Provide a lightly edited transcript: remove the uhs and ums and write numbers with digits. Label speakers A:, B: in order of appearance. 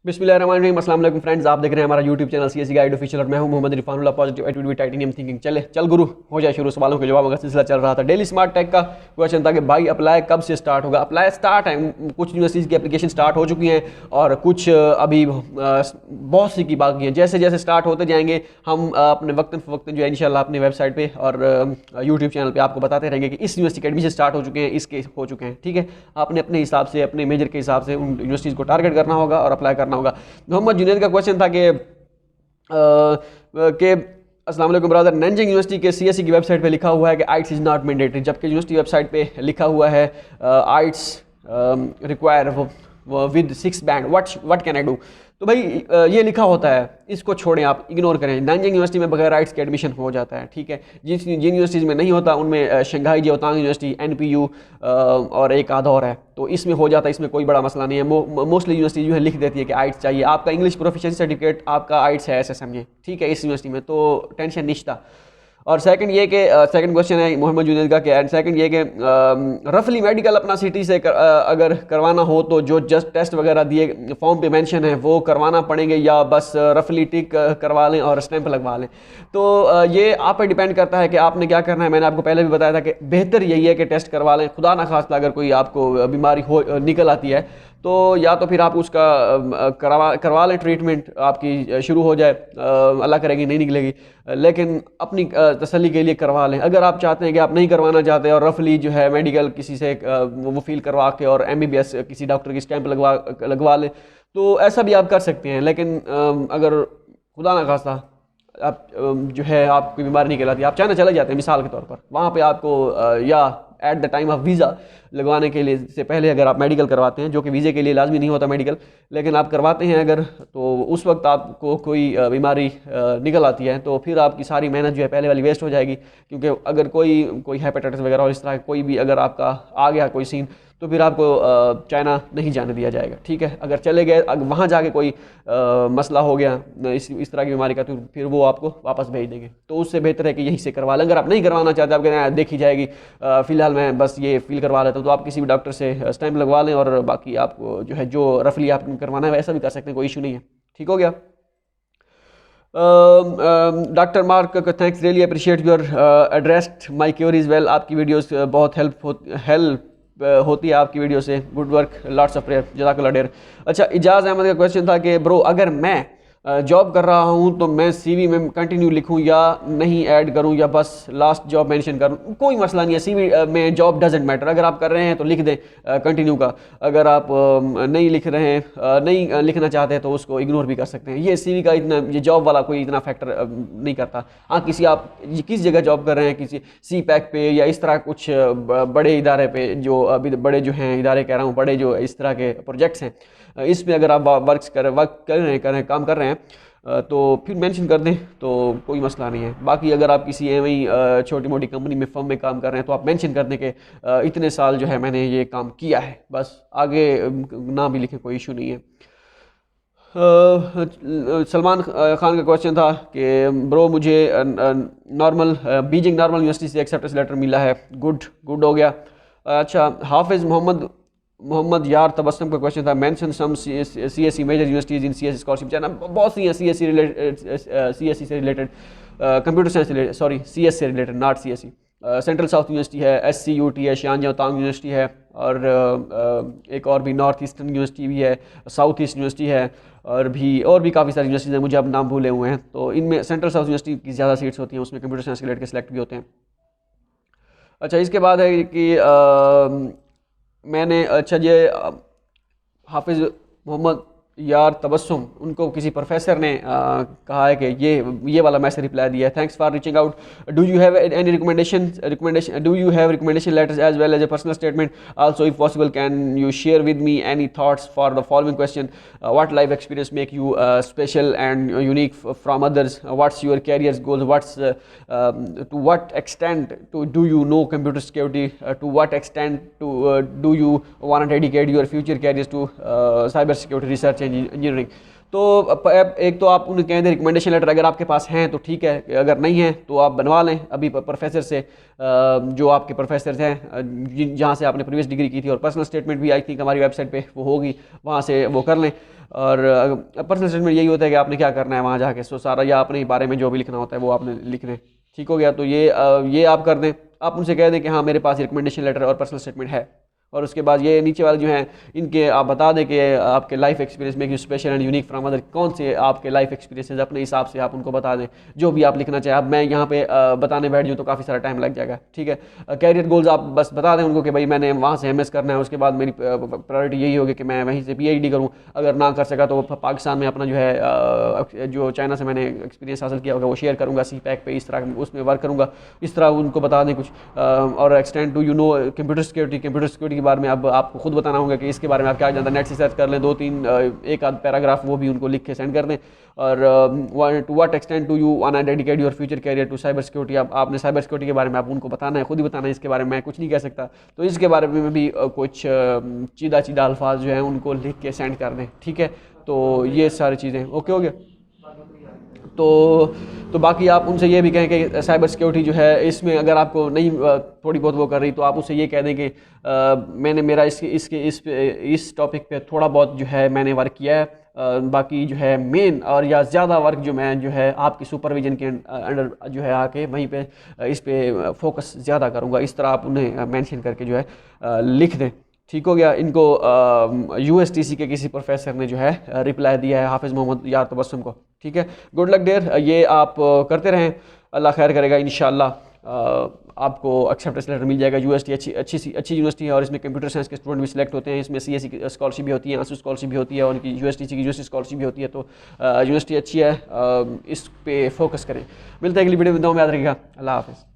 A: बिस्मिल्लाहिर्रहमानिर्रहीम। अस्सलाम वालेकुम फ्रेंड्स, आप देख रहे हैं हमारा YouTube channel CSC guide official और मैं हूं Mohammad Irfanullah. Positive attitude with titanium thinking. चल गुरु हो जाए शुरू। सवालों के जवाब का सिलसिला चल रहा था। डेली स्मार्ट टेक का क्वेश्चन था कि भाई अप्लाई कब से स्टार्ट होगा। अप्लाई स्टार्ट है, कुछ यूनिवर्सिटीज़ की एप्लीकेशन स्टार्ट हो चुकी हैं और कुछ अभी बहुत सी की बाकी हैं। जैसे जैसे स्टार्ट होते जाएंगे हम अपने वक्तन फ़वक्तन जो है इंशाल्लाह अपने वेबसाइट पे और यूट्यूब चैनल पे आपको बताते रहेंगे कि इस यूनिवर्सिटी के एडमिशन स्टार्ट हो चुके हैं, इसके हो चुके हैं। ठीक है, आपने अपने हिसाब से अपने मेजर के हिसाब से उन यूनिवर्सिटीज़ को टारगेट करना होगा और अप्लाई करना होगा। मोहम्मद जुनैद का क्वेश्चन था कि अस्सलाम वालेकुम ब्रदर, नैनजिंग यूनिवर्सिटी के सीएससी की वेबसाइट पे लिखा हुआ है कि आइट्स इज़ नॉट मैंडेटरी, जबकि यूनिवर्सिटी वेबसाइट पे लिखा हुआ है IELTS require with 6 band. What can I do. तो भाई ये लिखा होता है, इसको छोड़ें, आप इग्नोर करें। नैनजिंग यूनिवर्सिटी में बगैर आइट्स के एडमिशन हो जाता है। ठीक है, जिन यूनिवर्सिटीज़ में नहीं होता उनमें शंघाई जिओतांग यूनिवर्सिटी, एनपीयू और एक आधा और है, तो इसमें हो जाता है। इसमें कोई बड़ा मसला नहीं है। मोस्टली यूनिवर्सिटी जो है लिख देती है कि आइट्स चाहिए। आपका इंग्लिश प्रोफिशिएंसी सर्टिफिकेट आपका आइट्स है, ऐसे समझें। ठीक है, इस यूनिवर्सिटी में तो टेंशन निश्ता। और सेकंड ये कि सेकंड क्वेश्चन है मोहम्मद जुनैद का, एंड सेकंड ये कि रफली मेडिकल अपना सिटी से अगर करवाना हो तो जो जस्ट टेस्ट वगैरह दिए फॉर्म पे मेंशन है वो करवाना पड़ेंगे या बस रफली टिक करवा लें और स्टैंप लगवा लें। तो ये आप पे डिपेंड करता है कि आपने क्या करना है। मैंने आपको पहले भी बताया था कि बेहतर यही है कि टेस्ट करवा लें। खुदा ना खास्ता अगर कोई आपको बीमारी हो निकल आती है तो या तो फिर आप उसका करवा लें, ट्रीटमेंट आपकी शुरू हो जाए, अल्लाह करेगी नहीं निकलेगी, लेकिन अपनी तसल्ली के लिए करवा लें। अगर आप चाहते हैं कि आप नहीं करवाना चाहते और रफली जो है मेडिकल किसी से वो फील करवा के और एमबीबीएस किसी डॉक्टर की स्टैंप लगवा लें तो ऐसा भी आप कर सकते हैं। लेकिन अगर खुदा ना खास्ता आप जो है आपकी बीमारी निकल आती है, आप चाइना चले जाते हैं मिसाल के तौर पर, वहाँ पे आपको या at the time of visa लगवाने के लिए से पहले अगर आप मेडिकल करवाते हैं, जो कि वीज़े के लिए लाजमी नहीं होता मेडिकल, लेकिन आप करवाते हैं अगर, तो उस वक्त आपको कोई बीमारी निकल आती है तो फिर आपकी सारी मेहनत जो है पहले वाली वेस्ट हो जाएगी। क्योंकि अगर कोई हेपेटाइटिस वगैरह और इस तरह कोई भी अगर आपका आ गया कोई सीन तो फिर आपको चाइना नहीं जाने दिया जाएगा। ठीक है, अगर चले गए वहाँ जाके कोई मसला हो गया इस तरह की बीमारी का तो फिर वो आपको वापस भेज देंगे। तो उससे बेहतर है कि यहीं से करवा लें। अगर आप नहीं करवाना चाहते, आप कहते हैं देखी जाएगी, फ़िलहाल मैं बस ये फील करवा लेता हूँ, तो आप किसी भी डॉक्टर से स्टैंप लगवा लें और बाकी आपको जो है जो रफली आपको करवाना है वैसा भी कर सकते हैं, कोई इशू नहीं है। ठीक हो गया। Doctor Mark, thanks, really appreciate your addressed my queries well. आपकी वीडियोस बहुत हेल्प होती है आपकी वीडियो से। Good work, lots of prayer, जज़ाकल्लाह ढेर। अच्छा, इजाज़ अहमद का क्वेश्चन था कि ब्रो अगर मैं जॉब कर रहा हूं तो मैं सीवी में कंटिन्यू लिखूं या नहीं ऐड करूं या बस लास्ट जॉब मेंशन करूं। कोई मसला नहीं है, सीवी में जॉब डजेंट मैटर। अगर आप कर रहे हैं तो लिख दें कंटिन्यू का। अगर आप नहीं लिख रहे हैं, नहीं लिखना चाहते हैं तो उसको इग्नोर भी कर सकते हैं। ये सीवी का इतना, ये जॉब वाला कोई इतना फैक्टर नहीं करता। हाँ, आप किस जगह जॉब कर रहे हैं, किसी सी पैक पे या इस तरह कुछ बड़े इदारे पे, जो अभी बड़े जो हैं इदारे कह रहा हूँ, बड़े जो इस तरह के प्रोजेक्ट्स हैं, इसमें अगर आप वर्क कर रहे हैं काम कर रहे हैं तो फिर मेंशन कर दें तो कोई मसला नहीं है। बाकी अगर आप किसी एवं छोटी मोटी कंपनी में फर्म में काम कर रहे हैं तो आप मेंशन कर दें कि इतने साल जो है मैंने ये काम किया है, बस आगे ना भी लिखें, कोई इशू नहीं है। सलमान खान का क्वेश्चन था कि ब्रो मुझे बीजिंग नॉर्मल यूनिवर्सिटी से एक्सेप्टेंस लेटर मिला है। गुड हो गया। अच्छा, हाफिज़ मोहम्मद यार तबस्सुम का क्वेश्चन था, mention some CSC major universities in CSC scholarship China. बहुत सी हैं सीएससी से रिलेटेड, कंप्यूटर साइंस से रिलेटेड, सॉरी सीएस से related, not CSC. Central south university है, एससीयूटी है, शियानजाओ तांग यूनिवर्सिटी है, और एक और भी नॉर्थ ईस्टर्न यूनिवर्सिटी भी है, साउथ ईस्ट यूनिवर्सिटी है, और भी काफ़ी सारी यूनिवर्सिटीज़ हैं, मुझे अब नाम भूले हुए हैं। तो इनमें सेंट्रल साउथ यूनिवर्सिटी की ज़्यादा सीट्स होती हैं, उसमें कंप्यूटर साइंस के लड़के सेलेक्ट भी होते हैं। अच्छा, इसके बाद है कि मैंने ये हाफिज़ मोहम्मद यार तबस्सुम, उनको किसी प्रोफेसर ने कहा है कि ये वाला मैसेज रिप्लाई दिया है, thanks for reaching out, do you have any recommendation do you have recommendation letters as well as a personal statement also if possible can you share with me any thoughts for the following question, what life experience make you special and unique from others, what's your careers goals, to what extent do you know computer security, to what extent do you want to dedicate your future carriers to cyber security research engineering. तो एक तो आप उन्हें कहें दें recommendation letter अगर आपके पास हैं तो ठीक है, अगर नहीं है तो आप बनवा लें अभी प्रोफेसर से, जो आपके प्रोफेसर हैं जहाँ से आपने प्रीवियस डिग्री की थी, और पर्सनल स्टेटमेंट भी आई थिंक हमारी वेबसाइट पे वो होगी, वहाँ से वो कर लें। और पर्सनल स्टेटमेंट यही होता है कि आपने क्या करना है वहाँ जाके, सो सारा या अपने बारे में जो भी लिखना होता है वो आपने लिखना है। ठीक हो गया, तो ये आप कर दें। आप उनसे कह दें कि हाँ मेरे पास रिकमेंडेशन लेटर और पर्सनल स्टेटमेंट है, और उसके बाद ये नीचे वाले जो हैं इनके आप बता दें कि आपके लाइफ एक्सपीरियंस में special and unique from other, कौन से आपके लाइफ एक्सपीरियंसेस अपने हिसाब से आप उनको बता दें जो भी आप लिखना चाहें। अब मैं यहाँ पे बताने बैठ जाऊँ तो काफ़ी सारा टाइम लग जाएगा। ठीक है, कैरियर गोल्स आप बस बता दें उनको कि भाई मैंने वहाँ से एमएस करना है, उसके बाद मेरी प्रायोरिटी यही होगी कि मैं वहीं से पीएचडी करूँ, अगर ना कर सका तो पाकिस्तान में अपना जो है जो चाइना से मैंने एक्सपीरियंस हासिल किया होगा वो शेयर करूँगा सी पैक पे, इस तरह उसमें वर्क करूँगा, इस तरह उनको बता दें कुछ। और एक्सटेंड टू कंप्यूटर सिक्योरिटी के बारे में अब आपको खुद बताना होगा कि इसके बारे में आप क्या जानते हैं, नेट से सर्च कर लें, 2-3 एक आध पैराग्राफ वो भी उनको लिख के सेंड कर दें। और to what extent to you want to dedicate your future career to cyber security, आपने साइबर सिक्योरिटी के बारे में आप उनको बताना है, खुद ही बताना है, इसके बारे में मैं कुछ नहीं कह सकता। तो इसके बारे में भी कुछ चीदा अल्फाज जो हैं उनको लिख के सेंड कर दें। ठीक है, तो ये सारी चीज़ें ओके हो गया। तो बाकी आप उनसे ये भी कहें कि साइबर सिक्योरिटी जो है इसमें अगर आपको नहीं थोड़ी बहुत वो कर रही तो आप उससे ये कह दें कि मैंने मेरा इस टॉपिक पे थोड़ा बहुत जो है मैंने वर्क किया है, बाकी जो है मेन और या ज़्यादा वर्क जो मैं जो है आपकी सुपरविजन के अंडर जो है आके वहीं पे इस पे फोकस ज़्यादा करूँगा, इस तरह आप उन्हें मेंशन करके जो है लिख दें। ठीक हो गया। इनको यूएसटीसी के किसी प्रोफेसर ने जो है रिप्लाई दिया है हाफिज़ मोहम्मद यार तबस्सुम को। ठीक है, गुड लक देयर, ये आप करते रहें, अल्लाह खैर करेगा इंशाल्लाह। आपको एक्सेप्टेंस लेटर मिल जाएगा। यूएसटी अच्छी यूनिवर्सिटी है और इसमें कंप्यूटर साइंस के स्टूडेंट भी सिलेक्ट होते हैं, इसमें सीएससी की स्कॉलरशिप भी होती है, आंसू स्कॉलरशिप भी होती है, और उनकी यूनिवर्सिटी की स्कॉलरशिप भी होती है। तो यूनिवर्सिटी अच्छी है, इस पे फोकस करें। मिलता है अगली वीडियो में, दुआ में याद रखिएगा। अल्लाह हाफिज़।